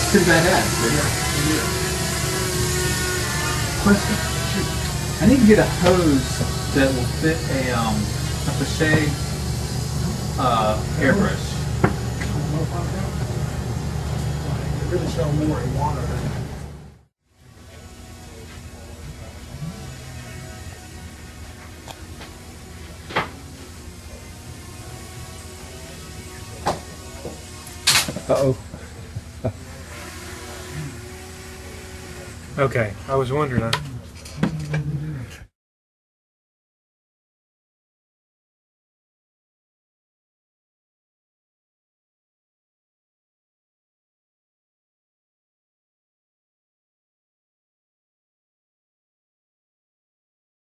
Pretty badass. Question. I need to get a hose that will fit a Pache airbrush. They really sell more in water than Uh-oh. Okay, I was wondering.